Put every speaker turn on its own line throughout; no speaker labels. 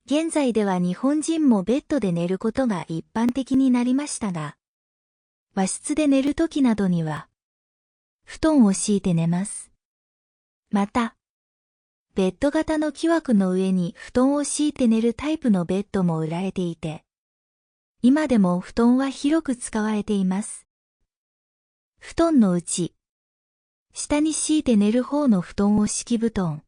現在では日本人もベッドで寝ることが一般的になりましたが、和室で寝るときなどには、布団を敷いて寝ます。また、ベッド型の木枠の上に布団を敷いて寝るタイプのベッドも売られていて、今でも布団は広く使われています。布団のうち、下に敷いて寝る方の布団を敷布団、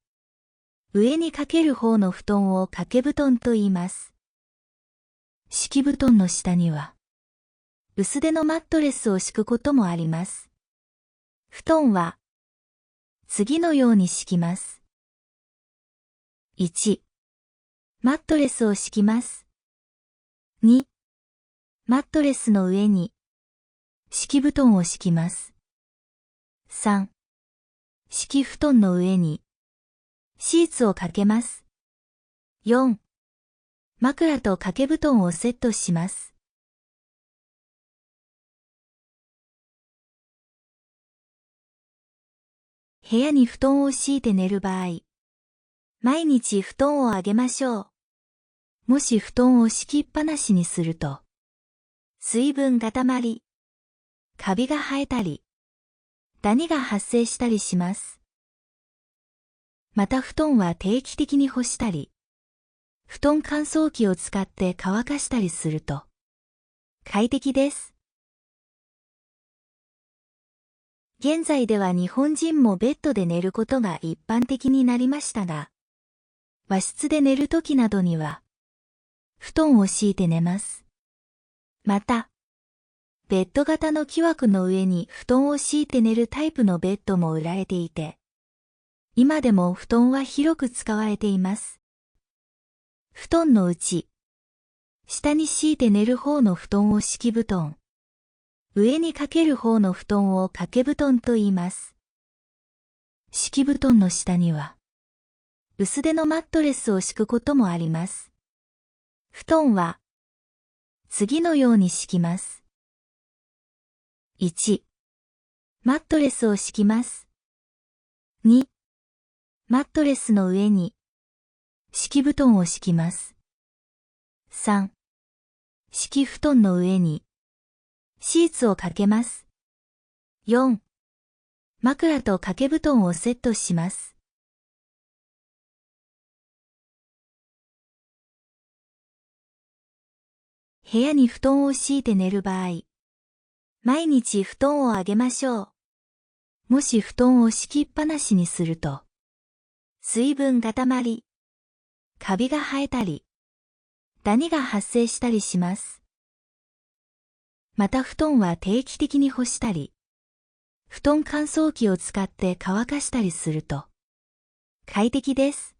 上にかける方の布団を掛け布団と言います。敷布団の下には、薄手のマットレスを敷くこともあります。布団は、次のように敷きます。1、マットレスを敷きます。2、マットレスの上に、敷布団を敷きます。3、敷布団の上に、シーツをかけます。4、枕と掛け布団をセットします。部屋に布団を敷いて寝る場合、毎日布団を上げましょう。もし布団を敷きっぱなしにすると、水分が溜まり、カビが生えたり、ダニが発生したりします。また布団は定期的に干したり、布団乾燥機を使って乾かしたりすると、快適です。現在では日本人もベッドで寝ることが一般的になりましたが、和室で寝るときなどには、布団を敷いて寝ます。また、ベッド型の木枠の上に布団を敷いて寝るタイプのベッドも売られていて、今でも布団は広く使われています。布団のうち、下に敷いて寝る方の布団を敷布団、上にかける方の布団を掛け布団と言います。敷布団の下には、薄手のマットレスを敷くこともあります。布団は、次のように敷きます。1、マットレスを敷きます。2、マットレスの上に、敷布団を敷きます。3、敷布団の上に、シーツをかけます。4、枕と掛け布団をセットします。部屋に布団を敷いて寝る場合、毎日布団を上げましょう。もし布団を敷きっぱなしにすると、水分が溜まり、カビが生えたり、ダニが発生したりします。また布団は定期的に干したり、布団乾燥機を使って乾かしたりすると、快適です。